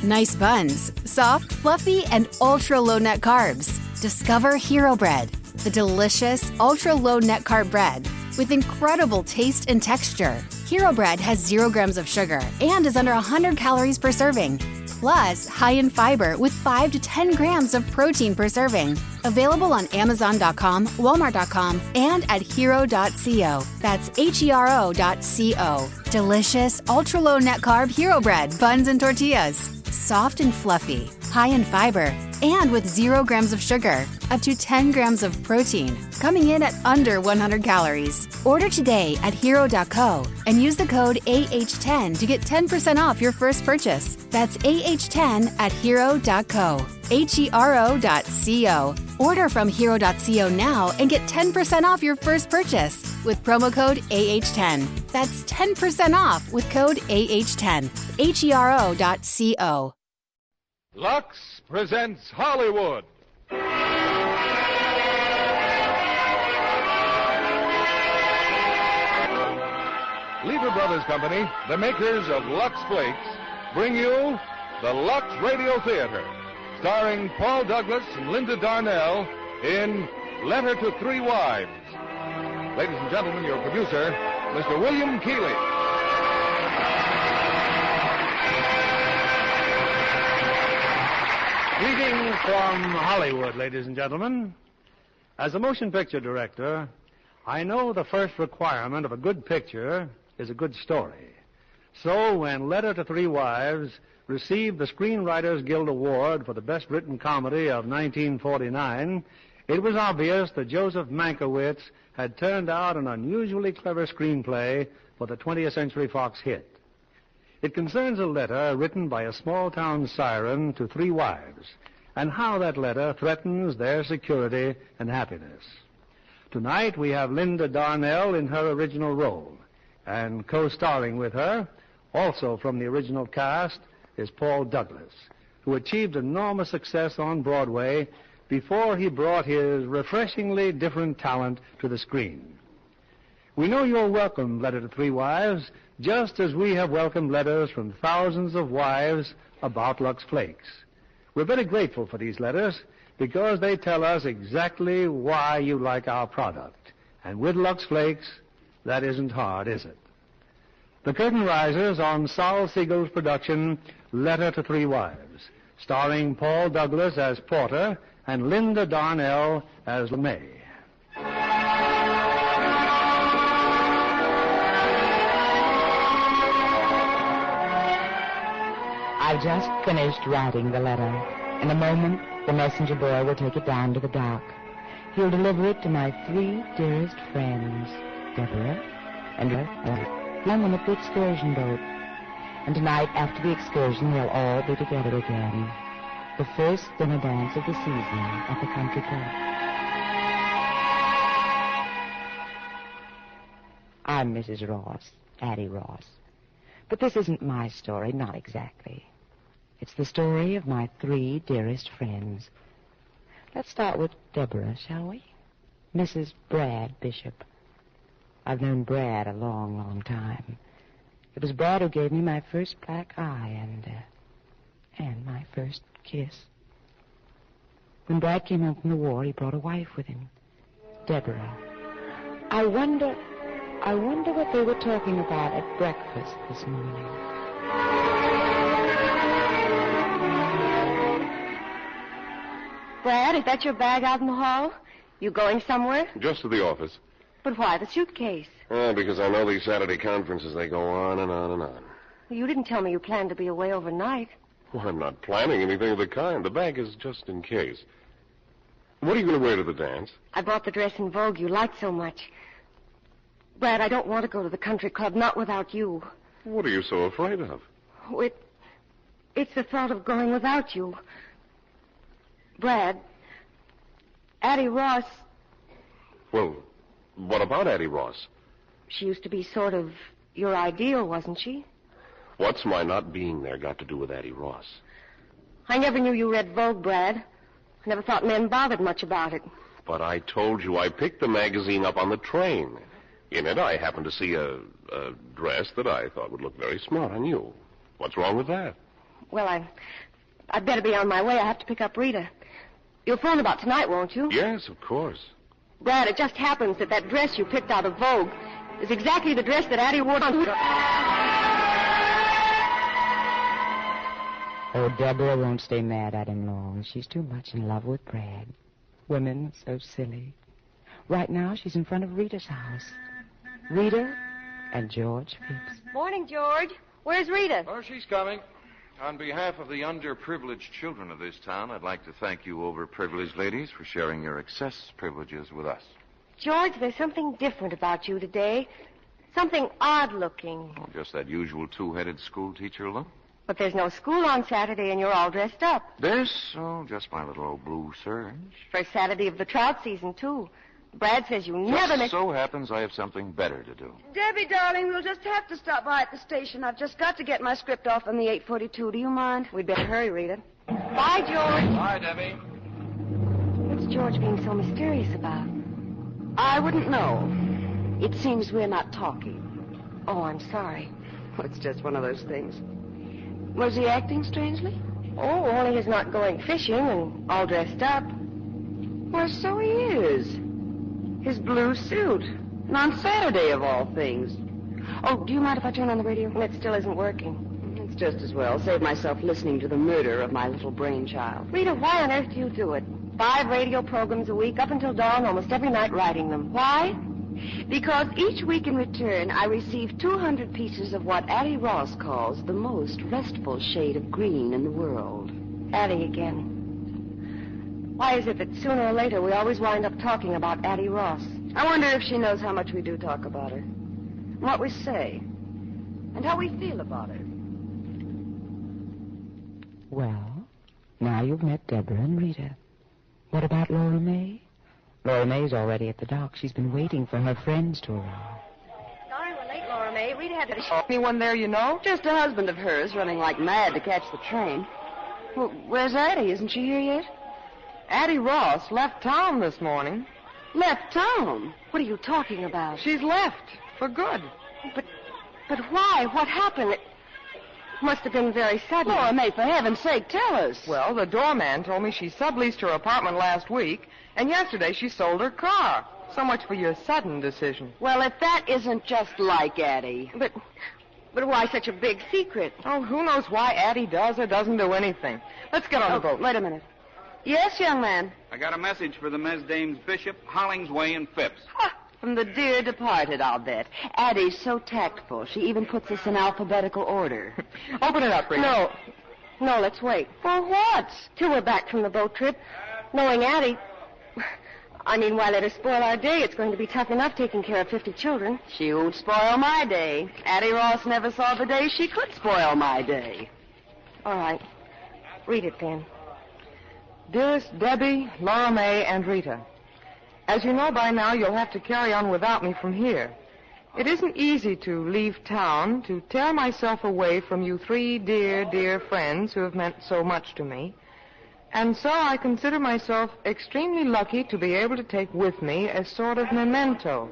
Nice buns, soft, fluffy, and ultra-low net carbs. Discover Hero Bread, the delicious ultra-low net carb bread with incredible taste and texture. Hero Bread has 0 grams of sugar and is under 100 calories per serving. Plus, high in fiber with 5 to 10 grams of protein per serving. Available on Amazon.com, Walmart.com, and at hero.co. That's HERO.co. Delicious, ultra-low net carb Hero Bread, buns and tortillas. Soft and fluffy, high in fiber, and with 0 grams of sugar, up to 10 grams of protein, coming in at under 100 calories. Order today at hero.co and use the code AH10 to get 10% off your first purchase. That's AH10 at hero.co. HERO.co. Order from hero.co now and get 10% off your first purchase with promo code AH10. That's 10% off with code AH10. HERO.co. Lux presents Hollywood. Lever Brothers Company, the makers of Lux Flakes, bring you the Lux Radio Theater, starring Paul Douglas and Linda Darnell in Letter to Three Wives. Ladies and gentlemen, your producer, Mr. William Keighley. Greetings from Hollywood, ladies and gentlemen. As a motion picture director, I know the first requirement of a good picture is a good story. So when Letter to Three Wives received the Screenwriters Guild Award for the Best Written Comedy of 1949, it was obvious that Joseph Mankiewicz had turned out an unusually clever screenplay for the 20th Century Fox hit. It concerns a letter written by a small-town siren to 3 wives, and how that letter threatens their security and happiness. Tonight we have Linda Darnell in her original role, and co-starring with her, also from the original cast, is Paul Douglas, who achieved enormous success on Broadway before he brought his refreshingly different talent to the screen. We know you'll welcome Letter to Three Wives, just as we have welcomed letters from thousands of wives about Lux Flakes. We're very grateful for these letters because they tell us exactly why you like our product. And with Lux Flakes, that isn't hard, is it? The curtain rises on Sol Siegel's production, Letter to Three Wives, starring Paul Douglas as Porter and Linda Darnell as LeMay. I've just finished writing the letter. In a moment, the messenger boy will take it down to the dock. He'll deliver it to my 3 dearest friends, Deborah and young on a good excursion boat. And tonight, after the excursion, they'll all be together again. The first dinner dance of the season at the country club. I'm Mrs. Ross, Addie Ross. But this isn't my story, not exactly. It's the story of my 3 dearest friends. Let's start with Deborah, shall we? Mrs. Brad Bishop. I've known Brad a long, long time. It was Brad who gave me my first black eye and my first kiss. When Brad came home from the war, he brought a wife with him, Deborah. I wonder what they were talking about at breakfast this morning. Brad, is that your bag out in the hall? You going somewhere? Just to the office. But why the suitcase? Because I know these Saturday conferences, they go on and on and on. Well, you didn't tell me you planned to be away overnight. Well, I'm not planning anything of the kind. The bag is just in case. What are you going to wear to the dance? I bought the dress in Vogue you liked so much. Brad, I don't want to go to the country club, not without you. What are you so afraid of? Oh, it's the thought of going without you. Brad, Addie Ross... Well, what about Addie Ross? She used to be sort of your ideal, wasn't she? What's my not being there got to do with Addie Ross? I never knew you read Vogue, Brad. I never thought men bothered much about it. But I told you I picked the magazine up on the train. In it, I happened to see a dress that I thought would look very smart on you. What's wrong with that? Well, I'd better be on my way. I have to pick up Rita. You'll phone about tonight, won't you? Yes, of course. Brad, it just happens that dress you picked out of Vogue is exactly the dress that Addie wore on... Oh, Deborah won't stay mad at him long. She's too much in love with Brad. Women are so silly. Right now, she's in front of Rita's house. Rita and George Phipps. Morning, George. Where's Rita? Oh, she's coming. On behalf of the underprivileged children of this town, I'd like to thank you overprivileged ladies for sharing your excess privileges with us. George, there's something different about you today. Something odd-looking. Oh, just that usual two-headed school teacher look. But there's no school on Saturday, and you're all dressed up. This? Oh, just my little old blue serge. First Saturday of the trout season, too. Brad says you never Just miss... so happens I have something better to do. Debbie, darling, we'll just have to stop by at the station. I've just got to get my script off on the 8:42. Do you mind? We'd better hurry, Rita. Bye, George. Bye, Debbie. What's George being so mysterious about? I wouldn't know. It seems we're not talking. Oh, I'm sorry. Well, it's just one of those things. Was he acting strangely? Oh, only his not going fishing and all dressed up. Well, so he is. His blue suit. And on Saturday, of all things. Oh, do you mind if I turn on the radio? It still isn't working. It's just as well. Save myself listening to the murder of my little brainchild. Rita, why on earth do you do it? 5 radio programs a week, up until dawn, almost every night writing them. Why? Because each week in return, I receive 200 pieces of what Addie Ross calls the most restful shade of green in the world. Addie again. Why is it that sooner or later we always wind up talking about Addie Ross? I wonder if she knows how much we do talk about her. What we say. And how we feel about her. Well, now you've met Deborah and Rita. What about Laura May? Laura May's already at the dock. She's been waiting for her friends to arrive. Sorry we're late, Laura May. Rita had to... Anyone there you know? Just a husband of hers running like mad to catch the train. Well, where's Addie? Isn't she here yet? Addie Ross left town this morning. Left town? What are you talking about? She's left for good. But why? What happened? It must have been very sudden. Laura May, for heaven's sake, tell us. Well, the doorman told me she subleased her apartment last week, and yesterday she sold her car. So much for your sudden decision. Well, if that isn't just like Addie. But why such a big secret? Oh, who knows why Addie does or doesn't do anything. Let's get on the boat. Wait a minute. Yes, young man. I got a message for the Mesdames Bishop, Hollingsway, and Phipps. From the dear departed, I'll bet. Addie's so tactful. She even puts us in alphabetical order. Open it up, Rita. No, let's wait. For what? Till we're back from the boat trip. Knowing Addie... I mean, why let her spoil our day? It's going to be tough enough taking care of 50 children. She won't spoil my day. Addie Ross never saw the day she could spoil my day. All right. Read it, then. Dearest Debbie, Laura May, and Rita, as you know by now, you'll have to carry on without me from here. It isn't easy to leave town, to tear myself away from you 3 dear, dear friends who have meant so much to me. And so I consider myself extremely lucky to be able to take with me a sort of memento,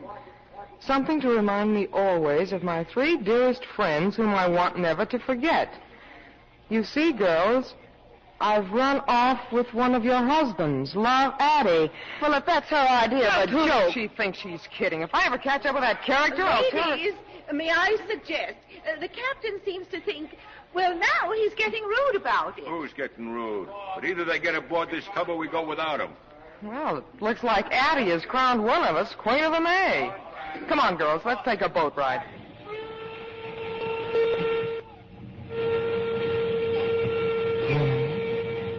something to remind me always of my 3 dearest friends whom I want never to forget. You see, girls, I've run off with one of your husbands, Love Addie. Well, if that's her idea of a joke... She thinks she's kidding. If I ever catch up with that character, I'll tell her... Ladies, may I suggest? The captain seems to think, well, now he's getting rude about it. Who's getting rude? But either they get aboard this tub or we go without them. Well, it looks like Addie has crowned one of us Queen of the May. Come on, girls, let's take a boat ride.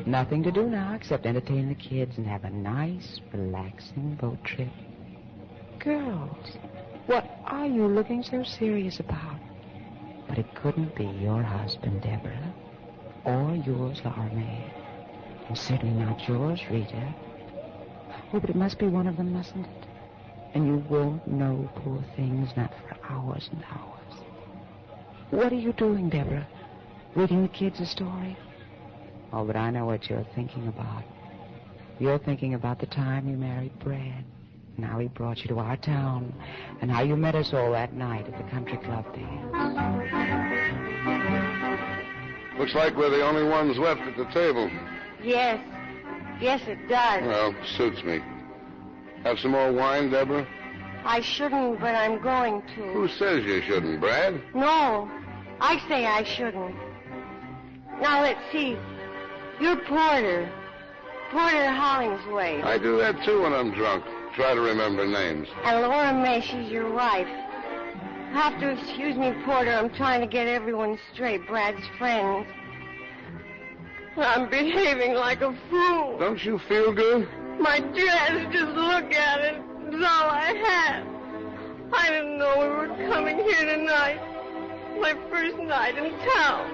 Nothing to do now except entertain the kids and have a nice, relaxing boat trip. Girls, what are you looking so serious about? But it couldn't be your husband, Deborah, or yours, Laura May, and certainly not yours, Rita. Oh, but it must be one of them, mustn't it? And you won't know, poor things, not for hours and hours. What are you doing, Deborah? Reading the kids a story? Oh, but I know what you're thinking about. You're thinking about the time you married Brad, and how he brought you to our town, and how you met us all that night at the country club dance. Looks like we're the only ones left at the table. Yes. Yes, it does. Well, suits me. Have some more wine, Deborah? I shouldn't, but I'm going to. Who says you shouldn't, Brad? No, I say I shouldn't. Now, let's see. You're Porter. Porter Hollingsway. I do that, too, when I'm drunk. Try to remember names. And Laura May, she's your wife. Have to excuse me, Porter. I'm trying to get everyone straight. Brad's friends. I'm behaving like a fool. Don't you feel good? My dress, just look at it. It's all I had. I didn't know we were coming here tonight. My first night in town.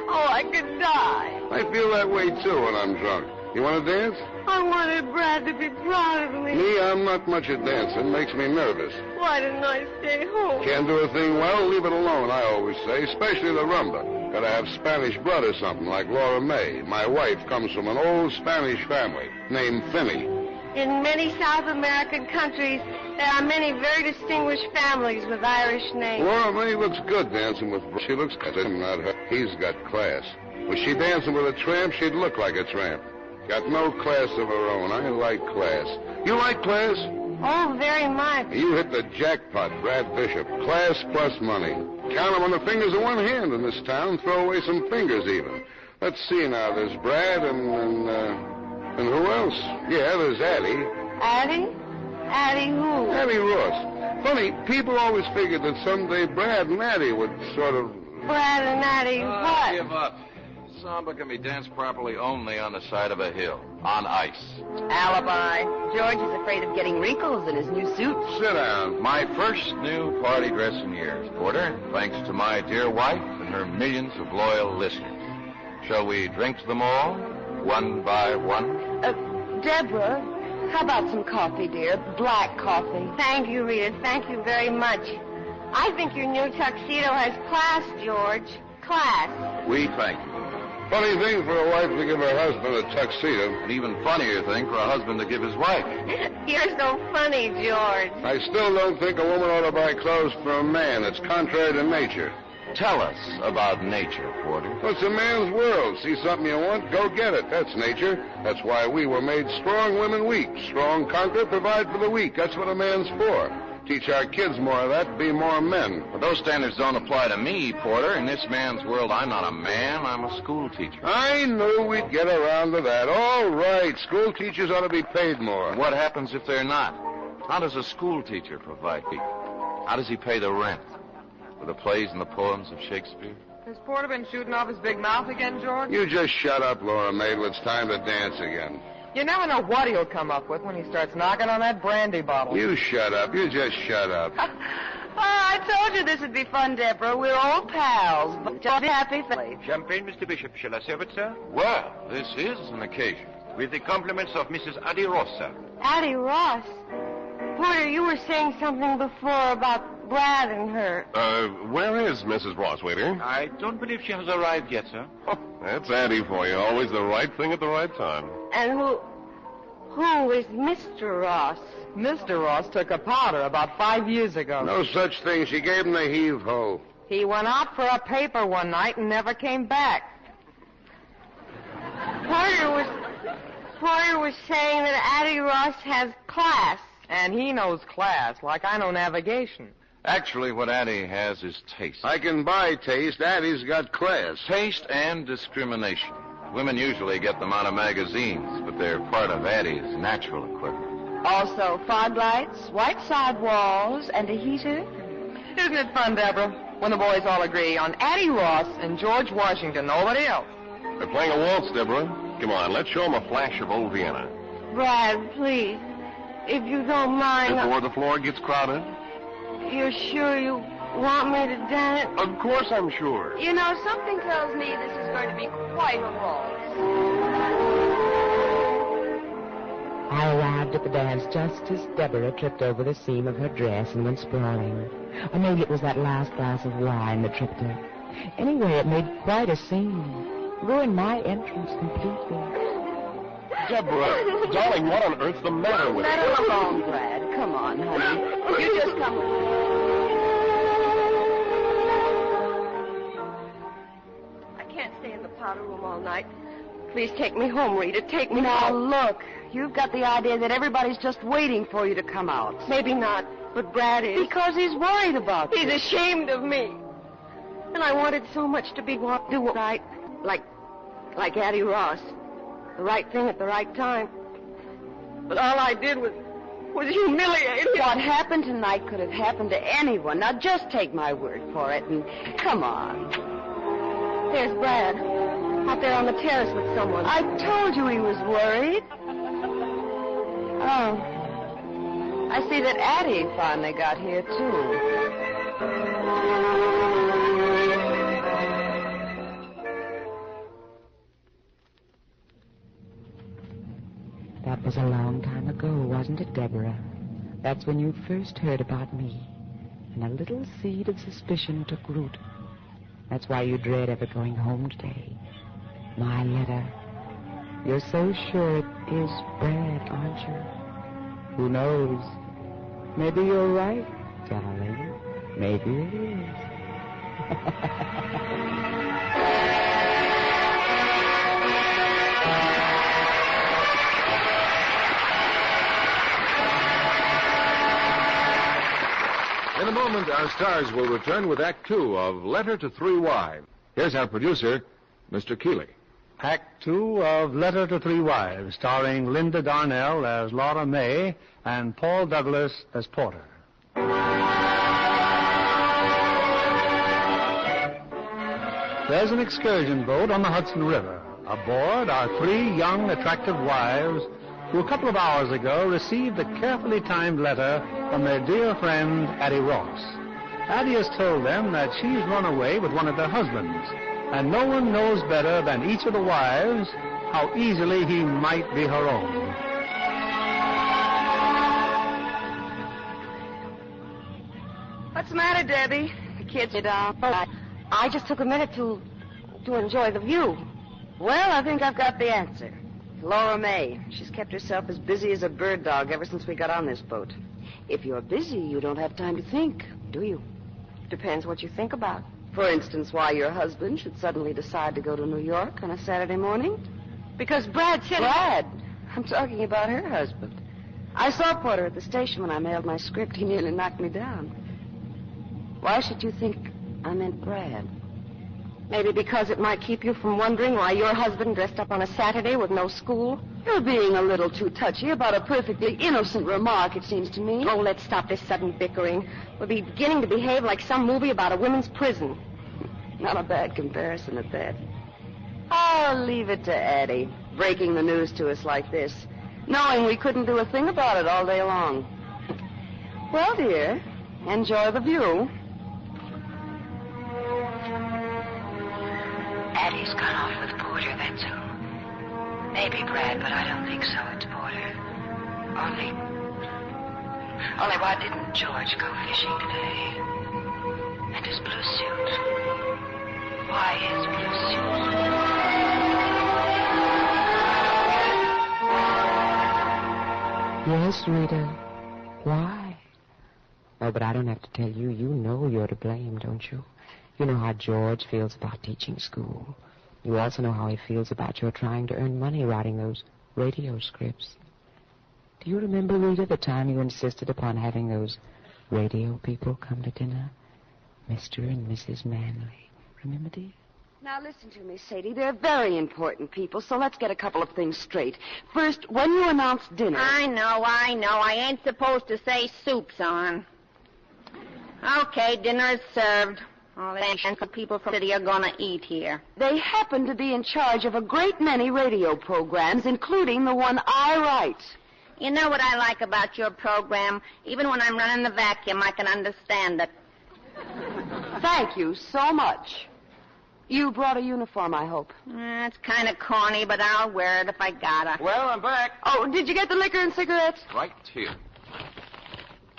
Oh, I could die. I feel that way, too, when I'm drunk. You want to dance? I wanted Brad to be proud of me. Me, I'm not much at dancing. Makes me nervous. Why didn't I stay home? Can't do a thing well, leave it alone, I always say, especially the rumba. Gotta have Spanish blood or something, like Laura May. My wife comes from an old Spanish family named Finney. In many South American countries, there are many very distinguished families with Irish names. Laura May looks good dancing with... She looks good, not her. He's got class. Was she dancing with a tramp, she'd look like a tramp. Got no class of her own. I like class. You like class? Oh, very much. You hit the jackpot, Brad Bishop. Class plus money. Count them on the fingers of one hand in this town. Throw away some fingers even. Let's see now. There's Brad and who else? Yeah, there's Addie. Addie? Addie who? Addie Ross. Funny, people always figured that someday Brad and Addie would sort of... Brad and Addie what? Give up. Samba can be danced properly only on the side of a hill, on ice. Alibi. George is afraid of getting wrinkles in his new suit. Sit down. My first new party dress in years, Porter, thanks to my dear wife and her millions of loyal listeners. Shall we drink to them all, one by one? Deborah, How about some coffee, dear? Black coffee. Thank you, Rita. Thank you very much. I think your new tuxedo has class, George. Class. We thank you. Funny thing for a wife to give her husband a tuxedo. An even funnier thing for a husband to give his wife. You're so funny, George. I still don't think a woman ought to buy clothes for a man. It's contrary to nature. Tell us about nature, Porter. Well, it's a man's world. See something you want, go get it. That's nature. That's why we were made strong, women weak. Strong conquer, provide for the weak. That's what a man's for. Teach our kids more of that, be more men. But those standards don't apply to me, Porter. In this man's world, I'm not a man. I'm a school teacher. I knew we'd get around to that. All right, school teachers ought to be paid more. What happens if they're not? How does a school teacher provide people? How does he pay the rent? For the plays and the poems of Shakespeare? Has Porter been shooting off his big mouth again, George? You just shut up, Laura Mabel. It's time to dance again. You never know what he'll come up with when he starts knocking on that brandy bottle. You shut up. You just shut up. I told you this would be fun, Deborah. We're old pals. But just be happy. Champagne, Mr. Bishop. Shall I serve it, sir? Well, this is an occasion. With the compliments of Mrs. Addie Ross, sir. Addie Ross. Porter, you were saying something before about Brad and her. Where is Mrs. Ross, waiter? I don't believe she has arrived yet, sir. Oh, that's Addie for you. Always the right thing at the right time. And who is Mr. Ross? Mr. Ross took a powder about 5 years ago. No such thing. She gave him the heave-ho. He went out for a paper one night and never came back. Porter was saying that Addie Ross has class. And he knows class, like I know navigation. Actually, what Addie has is taste. I can buy taste. Addie's got class. Taste and discrimination. Women usually get them out of magazines, but they're part of Addie's natural equipment. Also, fog lights, white side walls, and a heater. Isn't it fun, Deborah, when the boys all agree on Addie Ross and George Washington, nobody else? They're playing a waltz, Deborah. Come on, let's show them a flash of old Vienna. Brad, please, if you don't mind. Before the floor gets crowded? You're sure you want me to dance? Of course I'm sure. You know, something tells me this is going to be quite a waltz. I arrived at the dance just as Deborah tripped over the seam of her dress and went sprawling. Or maybe it was that last glass of wine that tripped her. Anyway, it made quite a scene. Ruined my entrance completely. Deborah, darling, what on earth's the matter with Let you? her alone, Brad. Come on, honey. You just come with me. I can't out of room all night. Please take me home, Rita. Take me Now, home. look, you've got the idea that everybody's just waiting for you to come out. Maybe not, but Brad is. Because he's worried about you. He's ashamed of me. And I wanted so much to do right, like Addie Ross. The right thing at the right time. But all I did was humiliate him. What happened tonight could have happened to anyone. Now, just take my word for it and come on. There's Brad, out there on the terrace with someone. I told you he was worried. Oh. I see that Addie finally got here, too. That was a long time ago, wasn't it, Deborah? That's when you first heard about me. And a little seed of suspicion took root. That's why you dread ever going home today. My letter. You're so sure it is Brad, aren't you? Who knows? Maybe you're right, darling. Maybe it is. In a moment, our stars will return with Act Two of Letter to Three Wives. Here's our producer, Mr. Keeley. Act Two of Letter to Three Wives, starring Linda Darnell as Laura May and Paul Douglas as Porter. There's an excursion boat on the Hudson River. Aboard are three young, attractive wives who a couple of hours ago received a carefully timed letter from their dear friend, Addie Ross. Addie has told them that she's run away with one of their husbands, and no one knows better than each of the wives how easily he might be her own. What's the matter, Debbie? The kids are down. I just took a minute to enjoy the view. Well, I think I've got the answer. Laura May. She's kept herself as busy as a bird dog ever since we got on this boat. If you're busy, you don't have time to think, do you? Depends what you think about. For instance, why your husband should suddenly decide to go to New York on a Saturday morning? Because Brad said... Brad? I'm talking about her husband. I saw Porter at the station when I mailed my script. He nearly knocked me down. Why should you think I meant Brad? Maybe because it might keep you from wondering why your husband dressed up on a Saturday with no school. You're being a little too touchy about a perfectly innocent remark, it seems to me. Oh, let's stop this sudden bickering. We're beginning to behave like some movie about a women's prison. Not a bad comparison at that. I'll leave it to Addie, breaking the news to us like this, knowing we couldn't do a thing about it all day long. Well, dear, enjoy the view. Addie's gone off with Porter, that's who. Maybe Brad, but I don't think so. It's Porter. Only why didn't George go fishing today? And his blue suit. Why his blue suit? Yes, Rita. Why? Oh, but I don't have to tell you. You know you're to blame, don't you? You know how George feels about teaching school. You also know how he feels about your trying to earn money writing those radio scripts. Do you remember, Rita, the time you insisted upon having those radio people come to dinner? Mr. and Mrs. Manley. Remember, dear? Now, listen to me, Sadie. They're very important people, so let's get a couple of things straight. First, when you announce dinner... I know. I ain't supposed to say soup's on. Okay, dinner is served. All the people from the city are going to eat here. They happen to be in charge of a great many radio programs, including the one I write. You know what I like about your program? Even when I'm running the vacuum, I can understand it. Thank you so much. You brought a uniform, I hope. It's kind of corny, but I'll wear it if I gotta. Well, I'm back. Oh, did you get the liquor and cigarettes? Right here.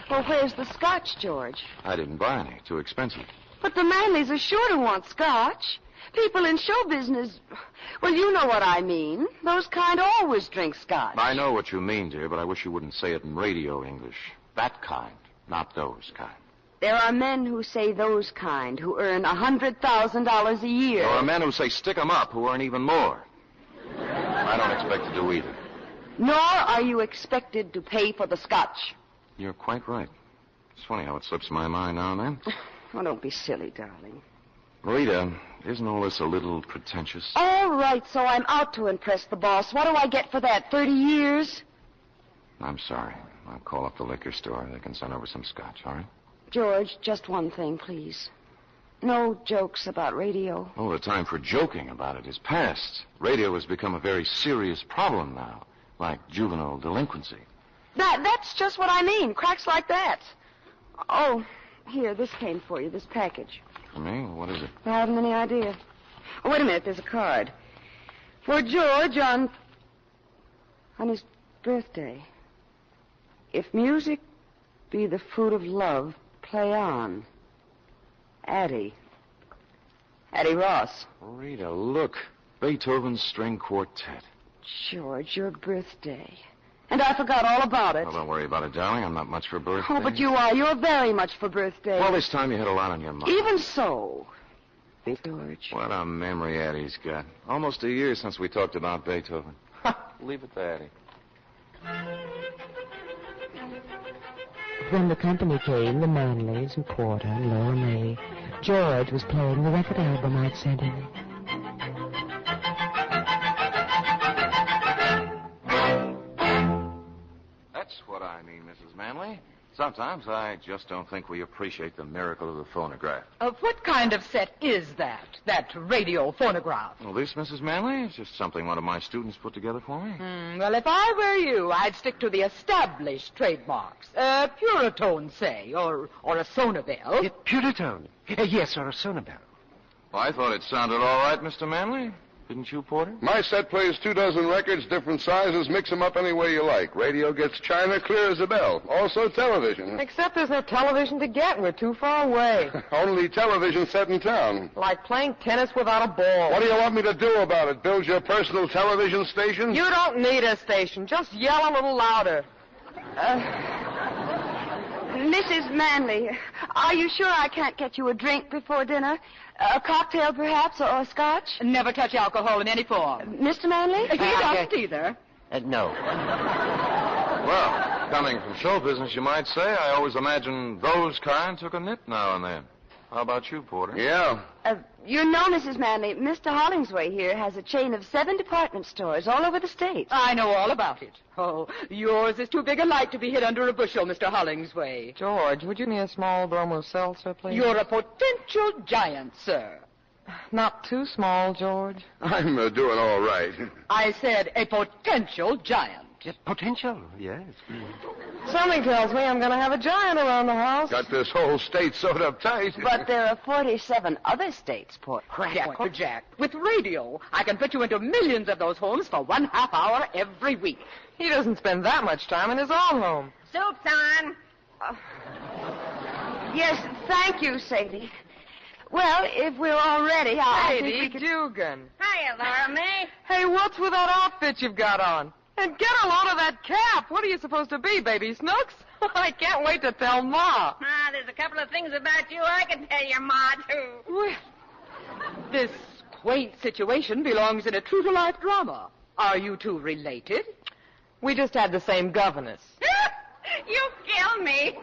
Well, where's the scotch, George? I didn't buy any. Too expensive. But the Manleys are sure to want scotch. People in show business, well, you know what I mean. Those kind always drink scotch. I know what you mean, dear, but I wish you wouldn't say it in radio English. That kind, not those kind. There are men who say those kind, who earn $100,000 a year. There are men who say stick 'em up, who earn even more. I don't expect to do either. Nor are you expected to pay for the scotch. You're quite right. It's funny how it slips my mind now and then. Oh, don't be silly, darling. Rita, isn't all this a little pretentious? All right, so I'm out to impress the boss. What do I get for that, 30 years? I'm sorry. I'll call up the liquor store. They can send over some scotch, all right? George, just one thing, please. No jokes about radio. Oh, the time for joking about it is past. Radio has become a very serious problem now, like juvenile delinquency. That's just what I mean, cracks like that. Oh, here, this came for you, this package. For me? What is it? I haven't any idea. Oh, wait a minute, there's a card. For George on his birthday. If music be the fruit of love, play on. Addie Ross. Rita, look. Beethoven's String Quartet. George, your birthday. And I forgot all about it. Well, don't worry about it, darling. I'm not much for birthday. Oh, but you are. You're very much for birthday. Well, this time you had a lot on your mind. Even so. George. What a memory Addie's got. Almost a year since we talked about Beethoven. Leave it to Addie. When the company came, the Manleys and Porter and Laura May, George was playing the record album I'd sent him. That's what I mean, Mrs. Manley. Sometimes I just don't think we appreciate the miracle of the phonograph. What kind of set is that radio phonograph? Well, this, Mrs. Manley, is just something one of my students put together for me. Well, if I were you, I'd stick to the established trademarks. Puritone, say, or a Sonabel. Puritone? Yes, or a Sonabel. Well, I thought it sounded all right, Mr. Manley. Didn't you, Porter? My set plays 24 records, different sizes. Mix them up any way you like. Radio gets china clear as a bell. Also television. Except there's no television to get. We're too far away. Only television set in town. Like playing tennis without a ball. What do you want me to do about it? Build your personal television station? You don't need a station. Just yell a little louder. Mrs. Manley, are you sure I can't get you a drink before dinner? A cocktail, perhaps, or a scotch? Never touch alcohol in any form. Mr. Manley? He doesn't either. No. Well, coming from show business, you might say, I always imagined those kind took a nip now and then. How about you, Porter? Yeah. You know, Mrs. Manley, Mr. Hollingsway here has a chain of 7 department stores all over the state. I know all about it. Oh, yours is too big a light to be hid under a bushel, Mr. Hollingsway. George, would you need a small bromo seltzer, please? You're a potential giant, sir. Not too small, George. I'm doing all right. I said a potential giant. Potential, yes. Something tells me I'm going to have a giant around the house. Got this whole state sewed up tight. But there are 47 other states, Port. Jack. With radio, I can fit you into millions of those homes for 1/2 hour every week. He doesn't spend that much time in his own home. Soup's on. Yes, thank you, Sadie. Well, if we're all ready, I think we Sadie could... Dugan. Hiya, Laura May. Hey, what's with that outfit you've got on? And get a load of that cap. What are you supposed to be, Baby Snooks? I can't wait to tell Ma. There's a couple of things about you I can tell your Ma, too. Well, this quaint situation belongs in a true-to-life drama. Are you two related? We just had the same governess. You kill me.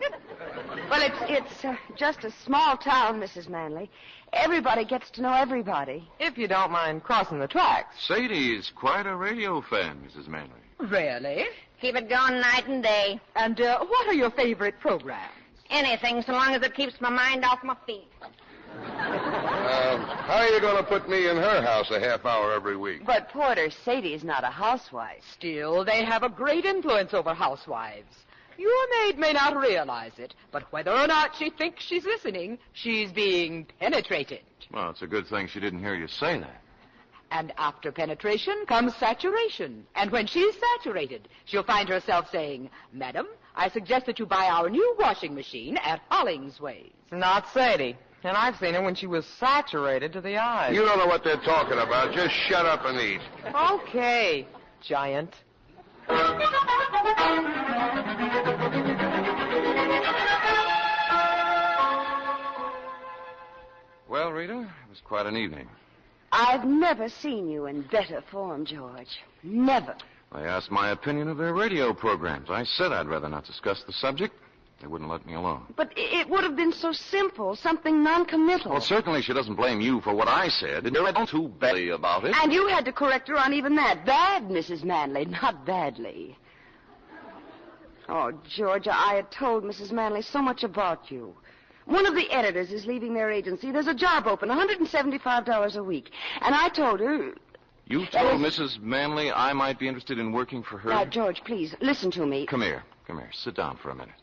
Well, it's just a small town, Mrs. Manley. Everybody gets to know everybody. If you don't mind crossing the tracks. Sadie's quite a radio fan, Mrs. Manley. Really? Keep it going night and day. And what are your favorite programs? Anything, so long as it keeps my mind off my feet. How are you going to put me in her house a half hour every week? But, Porter, Sadie's not a housewife. Still, they have a great influence over housewives. Your maid may not realize it, but whether or not she thinks she's listening, she's being penetrated. Well, it's a good thing she didn't hear you say that. And after penetration comes saturation. And when she's saturated, she'll find herself saying, Madam, I suggest that you buy our new washing machine at Hollingsway's. Not Sadie. And I've seen her when she was saturated to the eyes. You don't know what they're talking about. Just shut up and eat. Okay, giant. Well, Rita, it was quite an evening. I've never seen you in better form, George. Never. They asked my opinion of their radio programs. I said I'd rather not discuss the subject. They wouldn't let me alone. But it would have been so simple, something non-committal. Well, certainly she doesn't blame you for what I said. You're not too badly about it. And you had to correct her on even that. Bad, Mrs. Manley, not badly. Oh, Georgia, I had told Mrs. Manley so much about you. One of the editors is leaving their agency. There's a job open, $175 a week. And I told her... You told Mrs. Manley I might be interested in working for her? Now, George, please, listen to me. Come here. Sit down for a minute.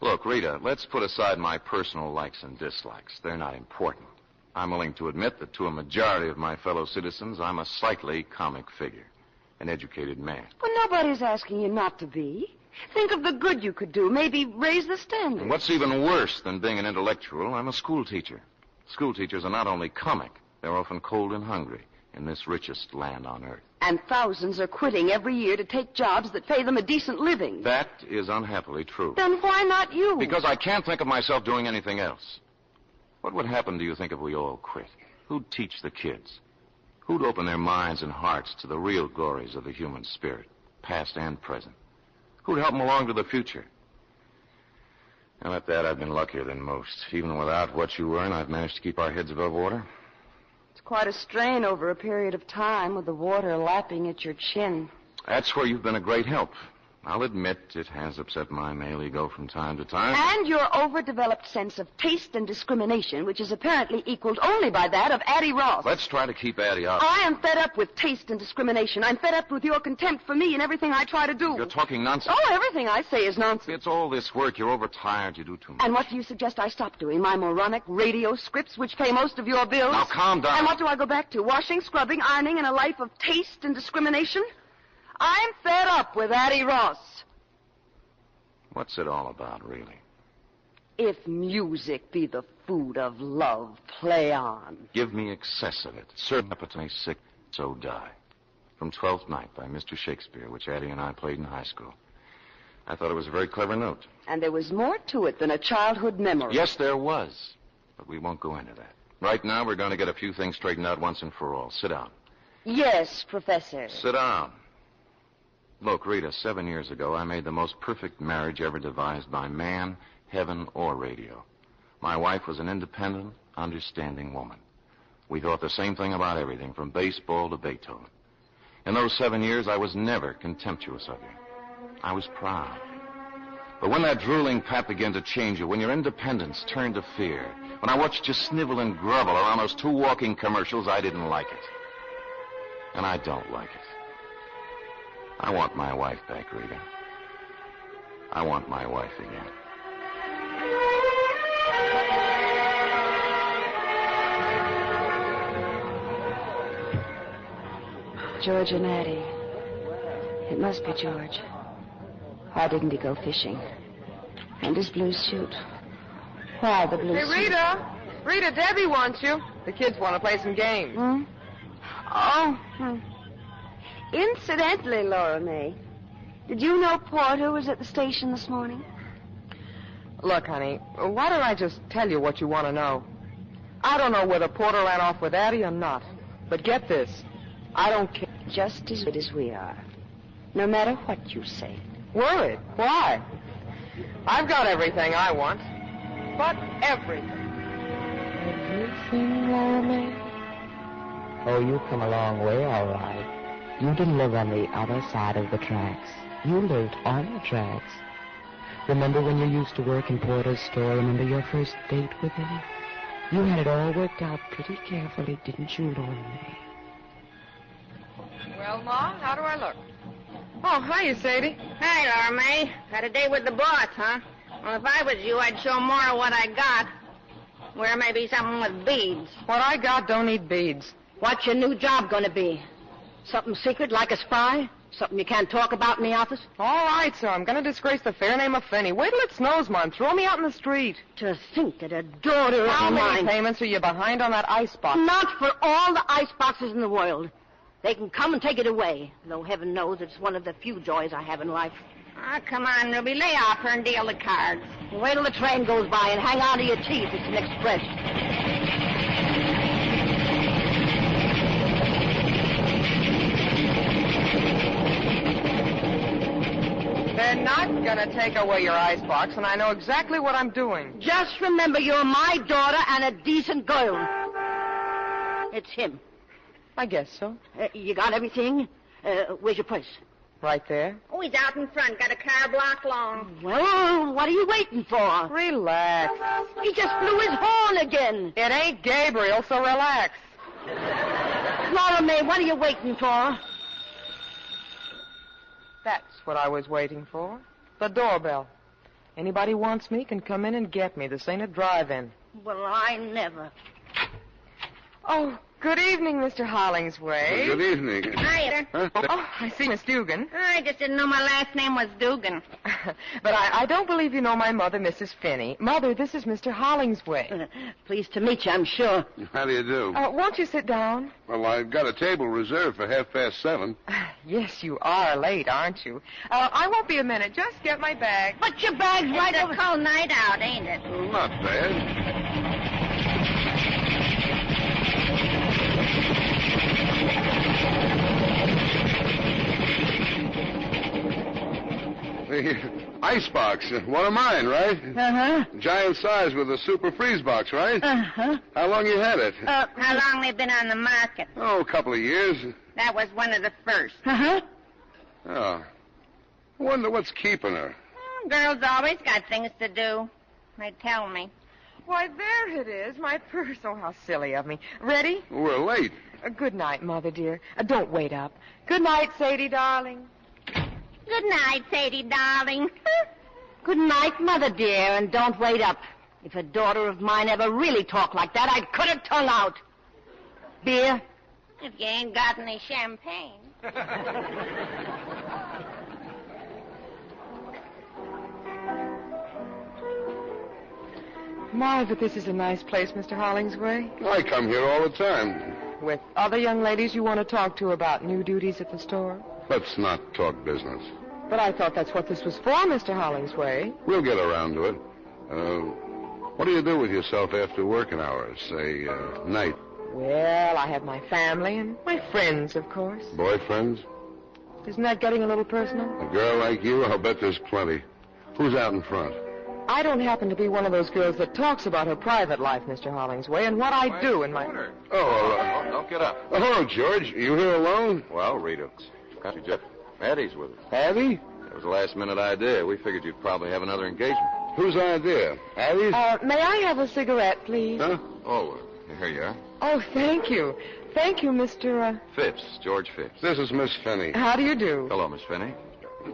Look, Rita, let's put aside my personal likes and dislikes. They're not important. I'm willing to admit that to a majority of my fellow citizens, I'm a slightly comic figure, an educated man. Well, nobody's asking you not to be. Think of the good you could do. Maybe raise the standard. And what's even worse than being an intellectual, I'm a school teacher. School teachers are not only comic, they're often cold and hungry in this richest land on earth. And thousands are quitting every year to take jobs that pay them a decent living. That is unhappily true. Then why not you? Because I can't think of myself doing anything else. What would happen, do you think, if we all quit? Who'd teach the kids? Who'd open their minds and hearts to the real glories of the human spirit, past and present? Who'd help them along to the future? And at that, I've been luckier than most. Even without what you earn, I've managed to keep our heads above water. It's quite a strain over a period of time with the water lapping at your chin. That's where you've been a great help. I'll admit it has upset my male ego from time to time. And your overdeveloped sense of taste and discrimination, which is apparently equaled only by that of Addie Ross. Let's try to keep Addie out. I am fed up with taste and discrimination. I'm fed up with your contempt for me and everything I try to do. You're talking nonsense. Oh, everything I say is nonsense. It's all this work. You're overtired. You do too much. And what do you suggest I stop doing? My moronic radio scripts, which pay most of your bills? Now, calm down. And what do I go back to? Washing, scrubbing, ironing, and a life of taste and discrimination? I'm fed up with Addie Ross. What's it all about, really? If music be the food of love, play on. Give me excess of it. Certain appetite sick, so die. From Twelfth Night by Mr. Shakespeare, which Addie and I played in high school. I thought it was a very clever note. And there was more to it than a childhood memory. Yes, there was. But we won't go into that. Right now, we're going to get a few things straightened out once and for all. Sit down. Yes, Professor. Sit down. Look, Rita, 7 years ago, I made the most perfect marriage ever devised by man, heaven, or radio. My wife was an independent, understanding woman. We thought the same thing about everything, from baseball to Beethoven. In those 7 years, I was never contemptuous of you. I was proud. But when that drooling pap began to change you, when your independence turned to fear, when I watched you snivel and grovel around those 2 walking commercials, I didn't like it. And I don't like it. I want my wife back, Rita. I want my wife again. George and Addie. It must be George. Why didn't he go fishing? And his blue suit. Why the blue suit? Hey, Rita! Rita, Debbie wants you. The kids want to play some games. Hmm? Oh, Incidentally, Laura May, did you know Porter was at the station this morning? Look, honey, why don't I just tell you what you want to know? I don't know whether Porter ran off with Addie or not. But get this. I don't care. Just as good as we are. No matter what you say. Worried? Why? I've got everything I want. But everything. Everything, Laura May? Oh, you come a long way, all right. You didn't live on the other side of the tracks. You lived on the tracks. Remember when you used to work in Porter's store? Remember your first date with him? You had it all worked out pretty carefully, didn't you, Laura May? Well, Ma, how do I look? Oh, hiya, Sadie. Hey, Laura May. Had a date with the boss, huh? Well, if I was you, I'd show more of what I got. Wear maybe something with beads. What I got don't need beads. What's your new job going to be? Something secret like a spy? Something you can't talk about in the office? All right, sir. I'm going to disgrace the fair name of Finney. Wait till it snows, Mom. Throw me out in the street. To think that a daughter How of many mine... payments are you behind on that ice box? Not for all the ice boxes in the world. They can come and take it away, though heaven knows it's one of the few joys I have in life. Ah, come on, Ruby. Lay off her and deal the cards. Wait till the train goes by and hang on to your teeth. It's an express. I'm not gonna take away your icebox, and I know exactly what I'm doing. Just remember you're my daughter and a decent girl. It's him. I guess so. You got everything? Where's your purse? Right there. Oh, he's out in front. Got a car block long. Well, what are you waiting for? Relax. He just blew his horn again. It ain't Gabriel, so relax. Laura May, what are you waiting for? That's what I was waiting for. The doorbell. Anybody wants me can come in and get me. This ain't a drive-in. Well, I never. Oh, good evening, Mr. Hollingsway. Good evening. Hi, Huh? Oh, I see Miss Dugan. I just didn't know my last name was Dugan. But I don't believe you know my mother, Mrs. Finney. Mother, this is Mr. Hollingsway. Pleased to meet you, I'm sure. How do you do? Won't you sit down? Well, I've got a table reserved for 7:30. Yes, you are late, aren't you? I won't be a minute. Just get my bag. But your bag's right over. It's a cold night out, ain't it? Well, not bad. The icebox, one of mine, right? Uh-huh. Giant size with a super freeze box, right? Uh-huh. How long you had it? How long they been on the market? Oh, a couple of years. That was one of the first. Uh-huh. Oh. I wonder what's keeping her. Girls always got things to do. They tell me. Why, there it is, my purse. Oh, how silly of me. Ready? We're late. Good night, Mother, dear. Don't wait up. Good night, Sadie, darling. Good night, Sadie, darling. Good night, Mother, dear, and don't wait up. If a daughter of mine ever really talked like that, I'd cut her tongue out. Beer? If you ain't got any champagne. My, but this is a nice place, Mr. Hollingsway. I come here all the time. With other young ladies you want to talk to about new duties at the store? Let's not talk business. But I thought that's what this was for, Mr. Hollingsway. We'll get around to it. What do you do with yourself after working hours, say, night? Well, I have my family and my friends, of course. Boyfriends? Isn't that getting a little personal? A girl like you? I'll bet there's plenty. Who's out in front? I don't happen to be one of those girls that talks about her private life, Mr. Hollingsway, and what I do in my... Oh, don't get up. Oh, hello, George. You here alone? Well, Rita, got you, Jeff. Addie's with us. Addie? It was a last-minute idea. We figured you'd probably have another engagement. Whose idea? Addie's? May I have a cigarette, please? Huh? Oh, here you are. Oh, thank you. Thank you, Mr. Phipps, George Phipps. This is Miss Finney. How do you do? Hello, Miss Finney.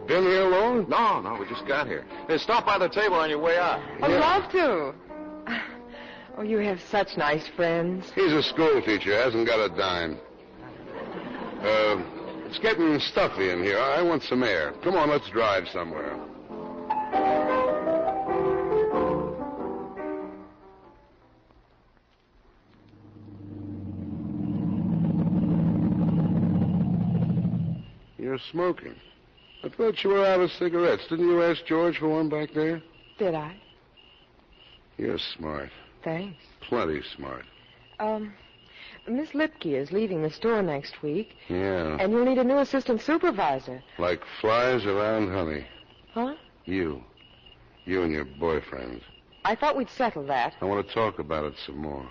Been here alone? No, we just got here. Hey, stop by the table on your way out. I'd love to. Oh, you have such nice friends. He's a school teacher, hasn't got a dime. It's getting stuffy in here. I want some air. Come on, let's drive somewhere. You're smoking. I thought you were out of cigarettes. Didn't you ask George for one back there? Did I? You're smart. Thanks. Plenty smart. Miss Lipke is leaving the store next week. Yeah. And you'll need a new assistant supervisor. Like flies around honey. Huh? You and your boyfriends. I thought we'd settle that. I want to talk about it some more.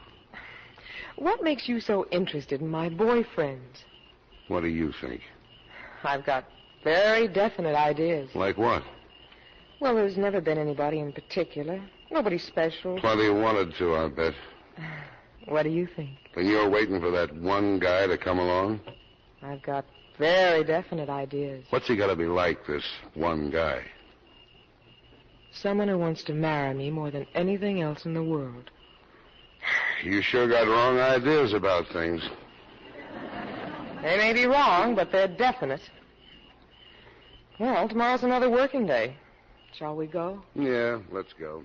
What makes you so interested in my boyfriends? What do you think? I've got very definite ideas. Like what? Well, there's never been anybody in particular. Nobody special. Plenty wanted to, I bet. What do you think? And you're waiting for that one guy to come along? I've got very definite ideas. What's he got to be like, this one guy? Someone who wants to marry me more than anything else in the world. You sure got wrong ideas about things. They may be wrong, but they're definite. Well, tomorrow's another working day. Shall we go? Yeah, let's go.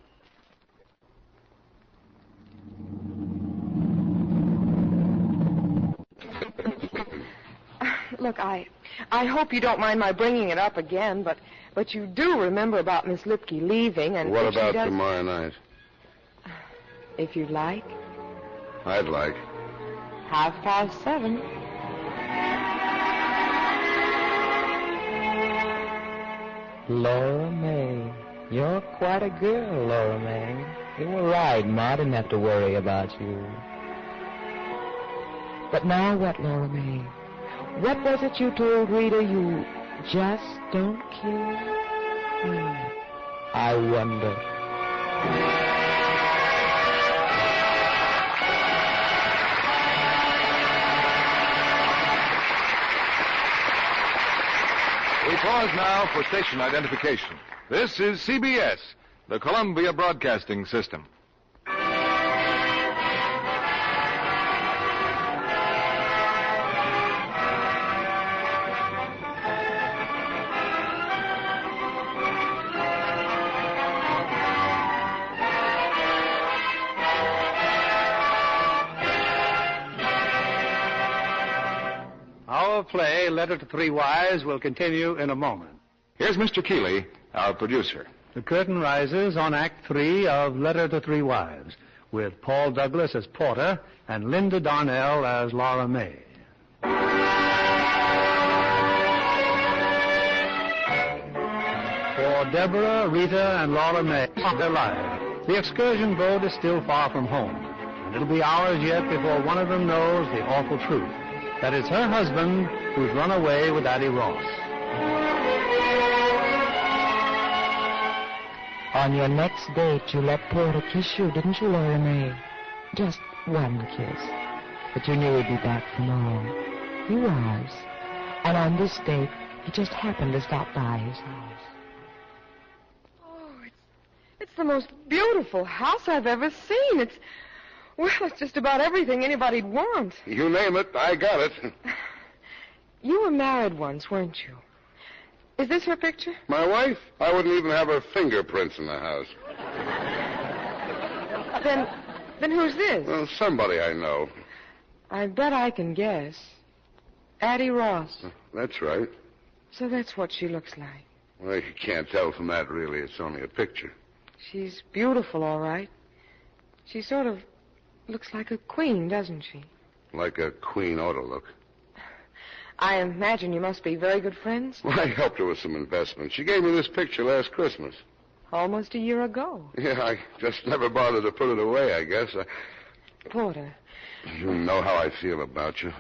Look, I hope you don't mind my bringing it up again, but you do remember about Miss Lipke leaving, and what about tomorrow night? If you'd like. I'd like. 7:30. Laura May. You're quite a girl, Laura May. You were right, Ma. I didn't have to worry about you. But now what, Laura May? What was it you told Rita you just don't care? I wonder. We pause now for station identification. This is CBS, the Columbia Broadcasting System. Our play, Letter to Three Wives, will continue in a moment. Here's Mr. Keeley, our producer. The curtain rises on Act 3 of Letter to Three Wives, with Paul Douglas as Porter and Linda Darnell as Laura May. For Deborah, Rita, and Laura May, their lives, the excursion boat is still far from home, and it'll be hours yet before one of them knows the awful truth, that it's her husband who's run away with Addie Ross. On your next date, you let Porter kiss you, didn't you, Laura May? Just one kiss. But you knew he'd be back tomorrow. He was. And on this date, he just happened to stop by his house. Oh, it's the most beautiful house I've ever seen. It's just about everything anybody'd want. You name it, I got it. You were married once, weren't you? Is this her picture? My wife? I wouldn't even have her fingerprints in the house. Then who's this? Well, somebody I know. I bet I can guess. Addie Ross. That's right. So that's what she looks like. Well, you can't tell from that, really. It's only a picture. She's beautiful, all right. She sort of looks like a queen, doesn't she? Like a queen ought to look. I imagine you must be very good friends. Well, I helped her with some investments. She gave me this picture last Christmas. Almost a year ago. Yeah, I just never bothered to put it away, I guess. Porter. You know how I feel about you.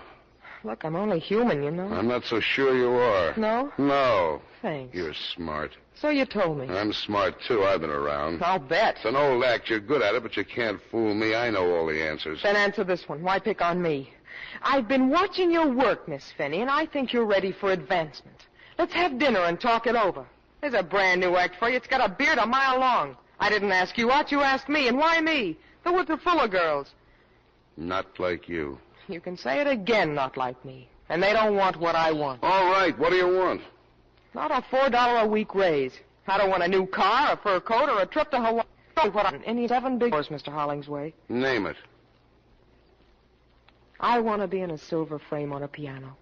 Look, I'm only human, you know. I'm not so sure you are. No? No. Thanks. You're smart. So you told me. I'm smart, too. I've been around. I'll bet. It's an old act. You're good at it, but you can't fool me. I know all the answers. Then answer this one. Why pick on me? I've been watching your work, Miss Finney, and I think you're ready for advancement. Let's have dinner and talk it over. There's a brand new act for you. It's got a beard a mile long. I didn't ask you out. You asked me. And why me? The woods are full of girls. Not like you. You can say it again, not like me. And they don't want what I want. All right. What do you want? Not a $4 a week raise. I don't want a new car, a fur coat, or a trip to Hawaii. Any 7 big doors, Mr. Hollingsway. Name it. I want to be in a silver frame on a piano.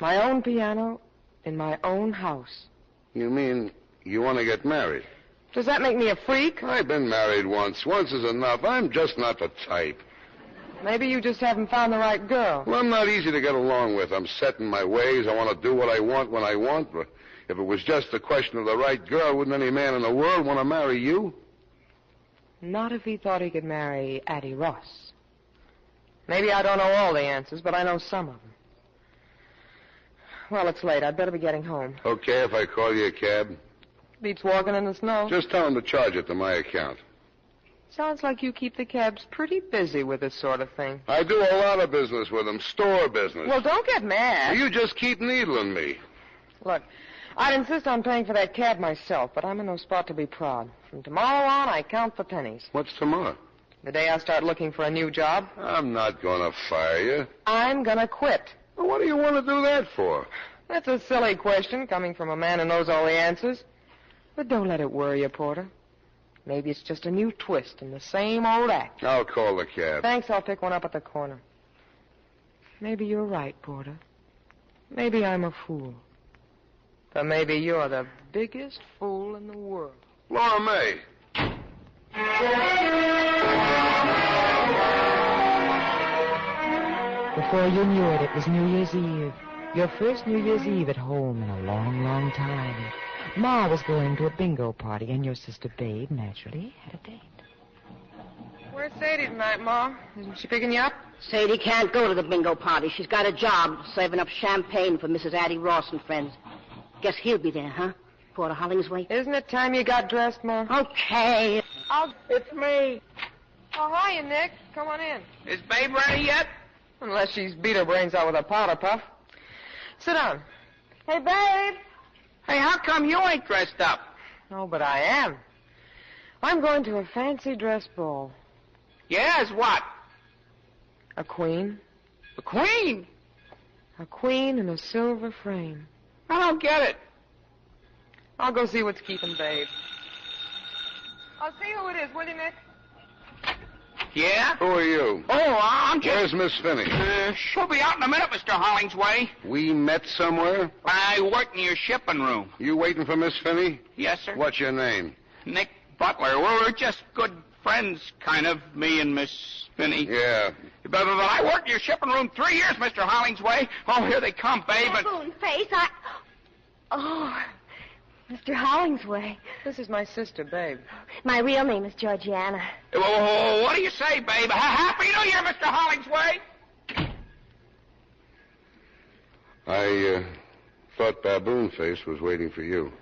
My own piano in my own house. You mean you want to get married? Does that make me a freak? I've been married once. Once is enough. I'm just not the type. Maybe you just haven't found the right girl. Well, I'm not easy to get along with. I'm set in my ways. I want to do what I want when I want. But if it was just a question of the right girl, wouldn't any man in the world want to marry you? Not if he thought he could marry Addie Ross. Maybe I don't know all the answers, but I know some of them. Well, it's late. I'd better be getting home. Okay, if I call you a cab? Beats walking in the snow. Just tell him to charge it to my account. Sounds like you keep the cabs pretty busy with this sort of thing. I do a lot of business with them, store business. Well, don't get mad. You just keep needling me. Look, I'd insist on paying for that cab myself, but I'm in no spot to be proud. From tomorrow on, I count the pennies. What's tomorrow? The day I start looking for a new job. I'm not going to fire you. I'm going to quit. Well, what do you want to do that for? That's a silly question coming from a man who knows all the answers. But don't let it worry you, Porter. Maybe it's just a new twist in the same old act. I'll call the cab. Thanks, I'll pick one up at the corner. Maybe you're right, Porter. Maybe I'm a fool. But maybe you're the biggest fool in the world. Laura May. Before you knew it, it was New Year's Eve. Your first New Year's Eve at home in a long, long time. Ma was going to a bingo party, and your sister Babe, naturally, had a date. Where's Sadie tonight, Ma? Isn't she picking you up? Sadie can't go to the bingo party. She's got a job serving up champagne for Mrs. Addie Ross and friends. Guess he'll be there, huh? Porter Hollingsway. Isn't it time you got dressed, Ma? Okay. It's me. Oh, hiya, Nick. Come on in. Is Babe ready yet? Unless she's beat her brains out with a powder puff. Sit down. Hey, Babe. Hey, how come you ain't dressed up? Oh, but I am. I'm going to a fancy dress ball. Yeah, as what? A queen. The Queen? A queen in a silver frame. I don't get it. I'll go see what's keeping Babe. I'll see who it is, will you, Nick? Yeah? Who are you? Oh, I'm just... Where's Miss Finney? She'll be out in a minute, Mr. Hollingsway. We met somewhere? I work in your shipping room. You waiting for Miss Finney? Yes, sir. What's your name? Nick Butler. We're just good friends, kind of, me and Miss Finney. Yeah. But I worked in your shipping room 3 years, Mr. Hollingsway. Oh, here they come, Babe. Spoon face, Oh, Mr. Hollingsway. This is my sister, Babe. My real name is Georgiana. Well, what do you say, Babe? Happy New Year, Mr. Hollingsway. I thought Baboon Face was waiting for you.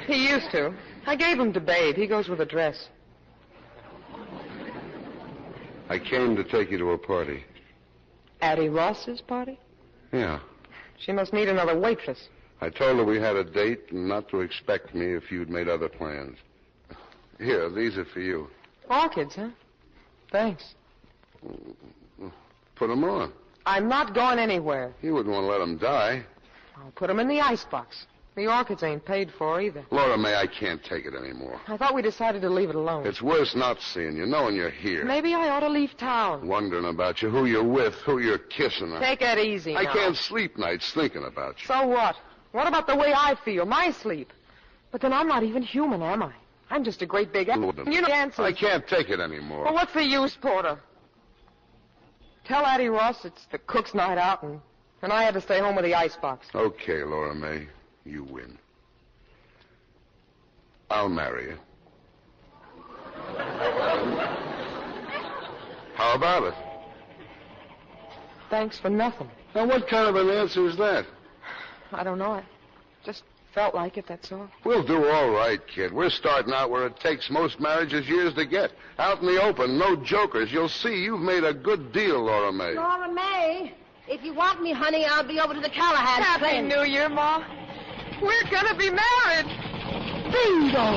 He used to. I gave him to Babe. He goes with a dress. I came to take you to a party. Addie Ross's party? Yeah. She must need another waitress. I told her we had a date and not to expect me if you'd made other plans. Here, these are for you. Orchids, huh? Thanks. Put them on. I'm not going anywhere. You wouldn't want to let them die. I'll put them in the icebox. The orchids ain't paid for either. Laura May, I can't take it anymore. I thought we decided to leave it alone. It's worse not seeing you, knowing you're here. Maybe I ought to leave town. Wondering about you, who you're with, who you're kissing. Take it easy I now. can't sleep nights thinking about you. So what? What about the way I feel, my sleep? But then I'm not even human, am I? I'm just a great big... You know answers. I can't take it anymore. Well, what's the use, Porter? Tell Addie Ross it's the cook's night out, and I had to stay home with the icebox. Okay, Laura May, you win. I'll marry you. How about it? Thanks for nothing. Now, what kind of an answer is that? I don't know. I just felt like it, that's all. We'll do all right, kid. We're starting out where it takes most marriages years to get. Out in the open, no jokers. You'll see you've made a good deal, Laura May. Laura May, if you want me, honey, I'll be over to the Callahan. Happy New Year, Ma. We're gonna be married. Bingo!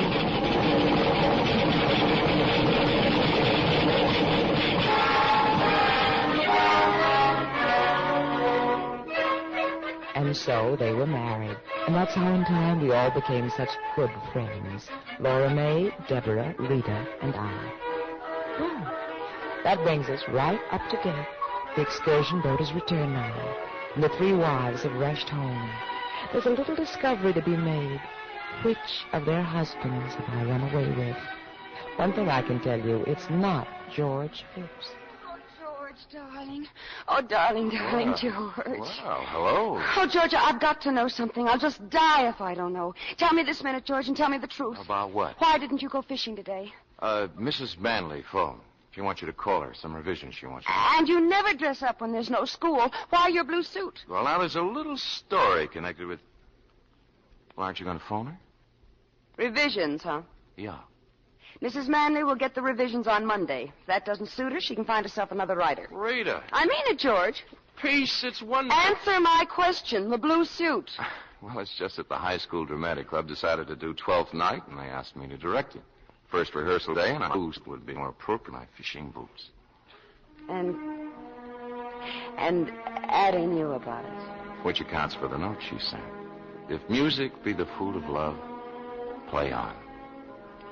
And so they were married. And that's how in time we all became such good friends. Laura May, Deborah, Rita, and I. Oh, that brings us right up to date. The excursion boat has returned now, and the three wives have rushed home. There's a little discovery to be made. Which of their husbands have I run away with? One thing I can tell you, it's not George Phipps. Darling. Oh, darling, George. Wow, hello. Oh, George, I've got to know something. I'll just die if I don't know. Tell me this minute, George, and tell me the truth. About what? Why didn't you go fishing today? Mrs. Manley phoned. She wants you to call her. Some revisions she wants you to And you never dress up when there's no school. Why your blue suit? Well, now, there's a little story connected with... Well, aren't you going to phone her? Revisions, huh? Yeah. Mrs. Manley will get the revisions on Monday. If that doesn't suit her, she can find herself another writer. Rita. I mean it, George. Peace, it's wonderful. Answer my question, the blue suit. Well, it's just that the high school dramatic club decided to do 12th night, and they asked me to direct it. First rehearsal day, and I boost would be more appropriate, my fishing boots. And Addie knew about it. Which accounts for the note she sent. If music be the food of love, play on.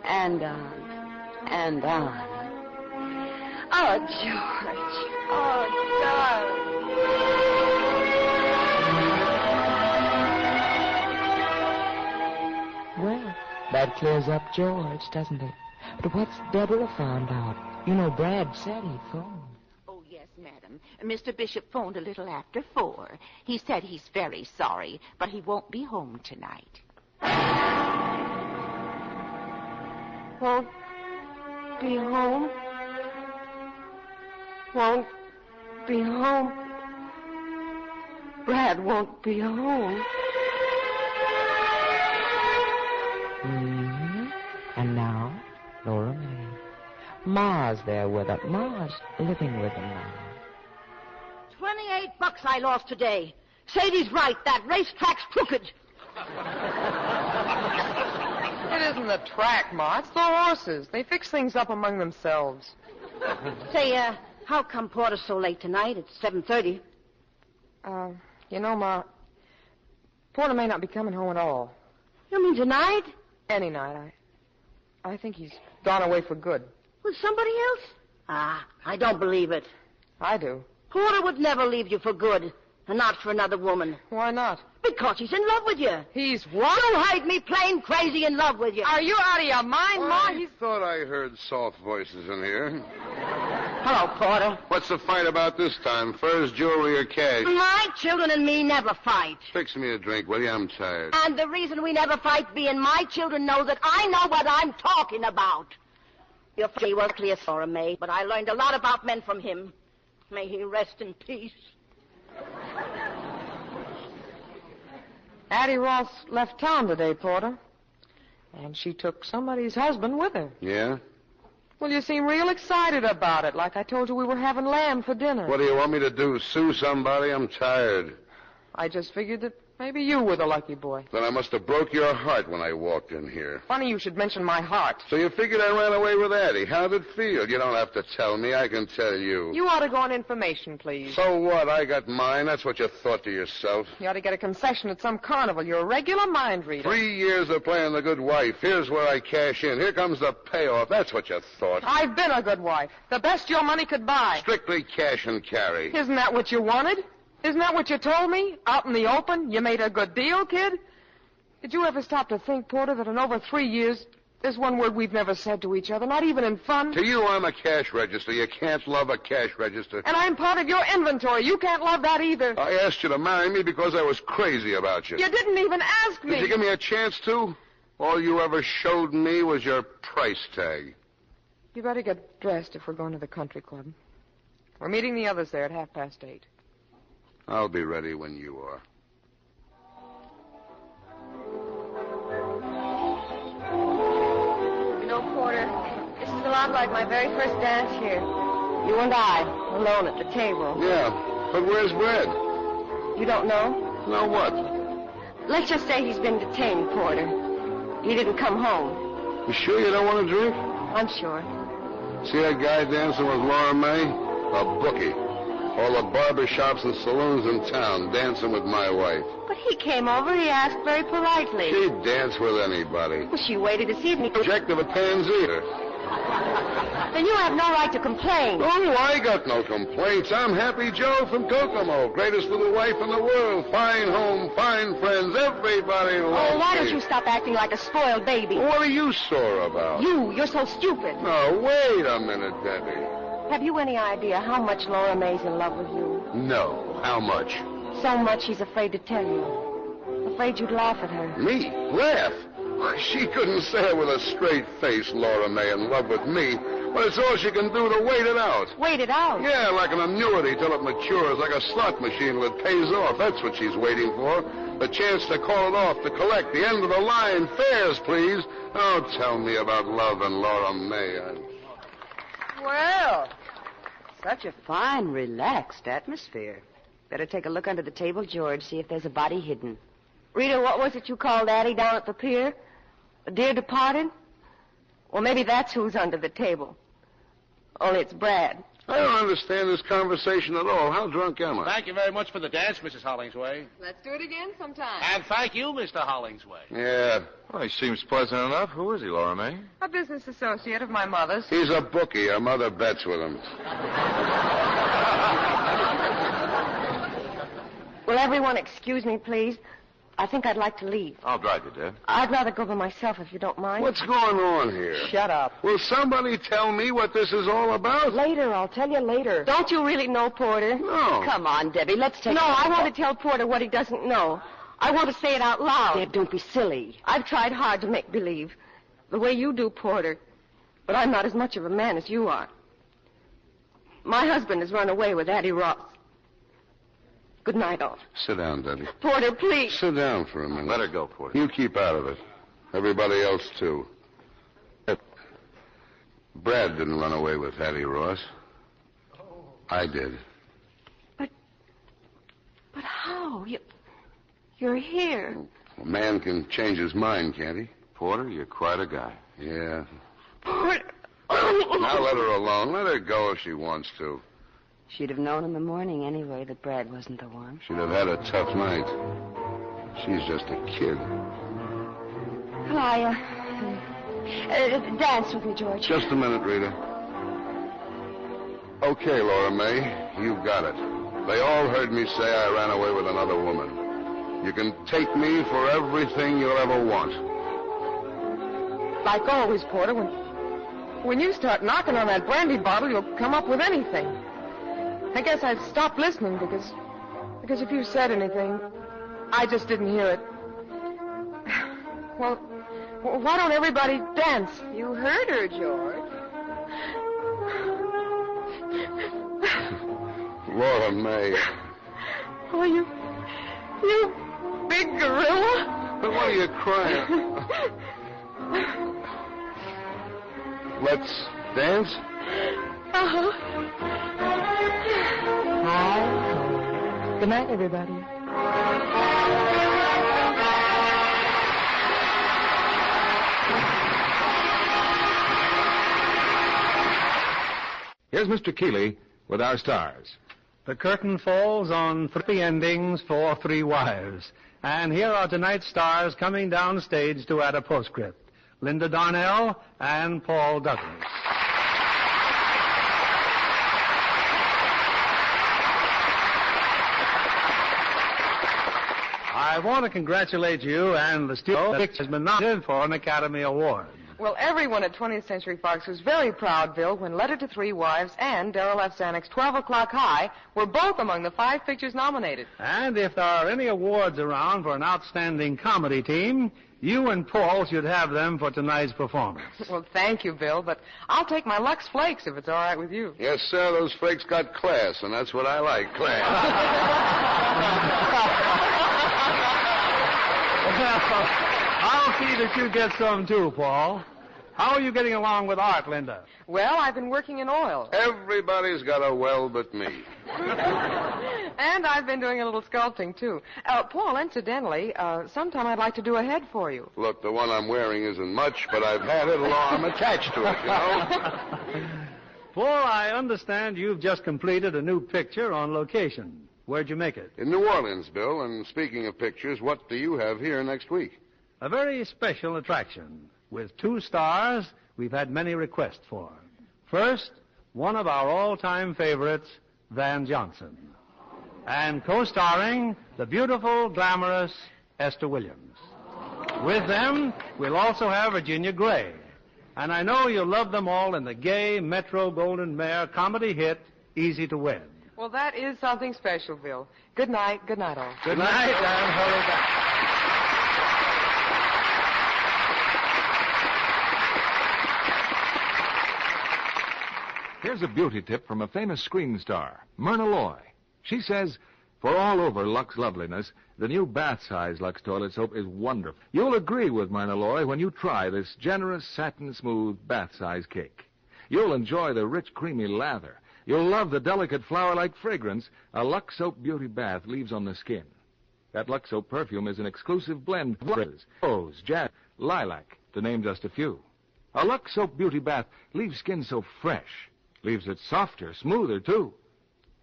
And on. Oh, George. Oh, darling. Well, that clears up George, doesn't it? But what's Deborah found out? You know, Brad said he'd phoned. Oh, yes, madam. Mr. Bishop phoned a little after 4. He said he's very sorry, but he won't be home tonight. Won't be home. Won't be home. Brad won't be home. Mm-hmm. And now, Laura May. Ma's there with her. Ma's living with him now. $28 I lost today. Sadie's right. That racetrack's crooked. It isn't the track, Ma. It's the horses. They fix things up among themselves. Say, how come Porter's so late tonight? It's 7:30. You know, Ma, Porter may not be coming home at all. You mean tonight? Any night. I think he's gone away for good. With somebody else? I don't believe it. I do. Porter would never leave you for good, and not for another woman. Why not? Because he's in love with you. He's what? You hate me plain crazy in love with you. Are you out of your mind, Ma? I thought I heard soft voices in here. Hello, Porter. What's the fight about this time? Furs, jewelry, or cash? My children and me never fight. Fix me a drink, will you? I'm tired. And the reason we never fight being my children know that I know what I'm talking about. Your father was clear, Laura May, but I learned a lot about men from him. May he rest in peace. Addie Ross left town today, Porter. And she took somebody's husband with her. Yeah? Well, you seem real excited about it, like I told you we were having lamb for dinner. What do you want me to do, sue somebody? I'm tired. I just figured that maybe you were the lucky boy. Then I must have broke your heart when I walked in here. Funny you should mention my heart. So you figured I ran away with Addie. How'd it feel? You don't have to tell me. I can tell you. You ought to go on information, please. So what? I got mine. That's what you thought to yourself. You ought to get a concession at some carnival. You're a regular mind reader. 3 years of playing the good wife. Here's where I cash in. Here comes the payoff. That's what you thought. I've been a good wife. The best your money could buy. Strictly cash and carry. Isn't that what you wanted? Isn't that what you told me? Out in the open, you made a good deal, kid? Did you ever stop to think, Porter, that in over 3 years, there's one word we've never said to each other, not even in fun? To you, I'm a cash register. You can't love a cash register. And I'm part of your inventory. You can't love that either. I asked you to marry me because I was crazy about you. You didn't even ask me. Did you give me a chance to? All you ever showed me was your price tag. You better get dressed if we're going to the country club. We're meeting the others there at 8:30. I'll be ready when you are. You know, Porter, this is a lot like my very first dance here. You and I, alone at the table. Yeah, but where's Brad? You don't know? No, what? Let's just say he's been detained, Porter. He didn't come home. You sure you don't want to drink? I'm sure. See that guy dancing with Laura May? A bookie. All the barber shops and saloons in town dancing with my wife. But he came over. He asked very politely. She'd dance with anybody. Well, she waited to see if he... Object of a pansy. Then you have no right to complain. Oh, I got no complaints. I'm Happy Joe from Kokomo. Greatest little wife in the world. Fine home, fine friends. Everybody loves me. Oh, why don't you stop acting like a spoiled baby? What are you sore about? You're so stupid. No, wait a minute, Debbie. Have you any idea how much Laura May's in love with you? No. How much? So much she's afraid to tell you. Afraid you'd laugh at her. Me? Laugh? She couldn't say it with a straight face, Laura May, in love with me. But it's all she can do to wait it out. Wait it out? Yeah, like an annuity till it matures, like a slot machine till it pays off. That's what she's waiting for. The chance to call it off, to collect. The end of the line. Fares, please. Oh, tell me about love and Laura May. Well, such a fine, relaxed atmosphere. Better take a look under the table, George, see if there's a body hidden. Rita, what was it you called Addie down at the pier? A dear departed? Well, maybe that's who's under the table. Only it's Brad. I don't understand this conversation at all. How drunk am I? Thank you very much for the dance, Mrs. Hollingsway. Let's do it again sometime. And thank you, Mr. Hollingsway. Yeah. Well, he seems pleasant enough. Who is he, Laura May? A business associate of my mother's. He's a bookie. Her mother bets with him. Will everyone excuse me, please? I think I'd like to leave. I'll drive you, Dad. I'd rather go by myself if you don't mind. What's going on here? Shut up. Will somebody tell me what this is all about? Later, I'll tell you later. Don't you really know, Porter? No. Come on, Debbie, let's take... No, I want to tell Porter what he doesn't know. I want to say it out loud. Deb, don't be silly. I've tried hard to make believe, the way you do, Porter. But I'm not as much of a man as you are. My husband has run away with Addie Ross. Good night, all. Sit down, Debbie. Porter, please. Sit down for a minute. Let her go, Porter. You keep out of it. Everybody else, too. Brad didn't run away with Addie Ross. I did. But how? You're here. A man can change his mind, can't he? Porter, you're quite a guy. Yeah. Porter. Now let her alone. Let her go if she wants to. She'd have known in the morning anyway that Brad wasn't the one. She'd have had a tough night. She's just a kid. Well, dance with me, George. Just a minute, Rita. Okay, Laura May, you've got it. They all heard me say I ran away with another woman. You can take me for everything you'll ever want. Like always, Porter, when you start knocking on that brandy bottle, you'll come up with anything. I guess I've stopped listening because if you said anything, I just didn't hear it. Well, why don't everybody dance? You heard her, George. Laura May. Oh, you big gorilla. But why are you crying? Let's dance? Uh-huh. Good night, everybody. Here's Mr. Keeley with our stars. The curtain falls on 3 endings for 3 wives. And here are tonight's stars coming down stage to add a postscript. Linda Darnell and Paul Douglas. I want to congratulate you and the studio that has been nominated for an Academy Award. Well, everyone at 20th Century Fox was very proud, Bill, when Letter to 3 Wives and Darrell F. Zanuck's 12 O'Clock High were both among the 5 pictures nominated. And if there are any awards around for an outstanding comedy team, you and Paul should have them for tonight's performance. Well, thank you, Bill, but I'll take my Lux Flakes if it's all right with you. Yes, sir, those flakes got class, and that's what I like, class. I'll see that you get some too, Paul. How are you getting along with art, Linda? Well, I've been working in oil. Everybody's got a well but me. And I've been doing a little sculpting, too. Paul, incidentally, sometime I'd like to do a head for you. Look, the one I'm wearing isn't much, but I've had it long. I'm attached to it, you know. Paul, I understand you've just completed a new picture on location. Where'd you make it? In New Orleans, Bill. And speaking of pictures, what do you have here next week? A very special attraction. With 2 stars we've had many requests for. First, one of our all-time favorites, Van Johnson. And co-starring the beautiful, glamorous Esther Williams. With them, we'll also have Virginia Gray. And I know you'll love them all in the gay Metro-Goldwyn-Mayer comedy hit, Easy to Wed. Well, that is something special, Bill. Good night, all. Good night, and hurry back. Here's a beauty tip from a famous screen star, Myrna Loy. She says, for all over Lux loveliness, the new bath-size Lux toilet soap is wonderful. You'll agree with Myrna Loy when you try this generous, satin-smooth bath-size cake. You'll enjoy the rich, creamy lather. You'll love the delicate flower-like fragrance a Lux Soap Beauty Bath leaves on the skin. That Lux Soap perfume is an exclusive blend of rose, jazz, lilac, to name just a few. A Lux Soap Beauty Bath leaves skin so fresh, leaves it softer, smoother, too.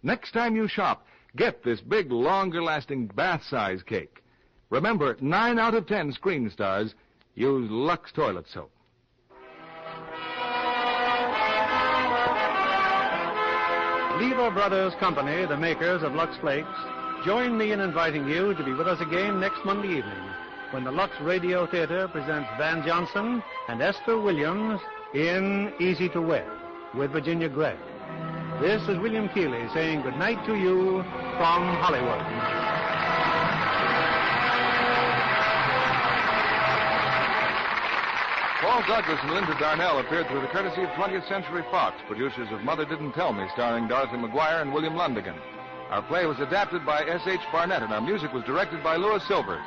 Next time you shop, get this big, longer-lasting bath-size cake. Remember, 9 out of 10 screen stars use Lux toilet soap. Lever Brothers Company, the makers of Lux Flakes, join me in inviting you to be with us again next Monday evening when the Lux Radio Theater presents Van Johnson and Esther Williams in Easy to Wed with Virginia Gray. This is William Keeley saying good night to you from Hollywood. Paul Douglas and Linda Darnell appeared through the courtesy of 20th Century Fox, producers of Mother Didn't Tell Me, starring Dorothy McGuire and William Lundigan. Our play was adapted by S.H. Barnett, and our music was directed by Louis Silvers.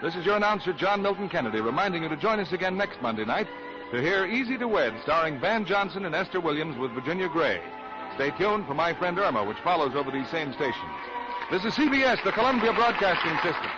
This is your announcer, John Milton Kennedy, reminding you to join us again next Monday night to hear Easy to Wed, starring Van Johnson and Esther Williams with Virginia Gray. Stay tuned for My Friend Irma, which follows over these same stations. This is CBS, the Columbia Broadcasting System.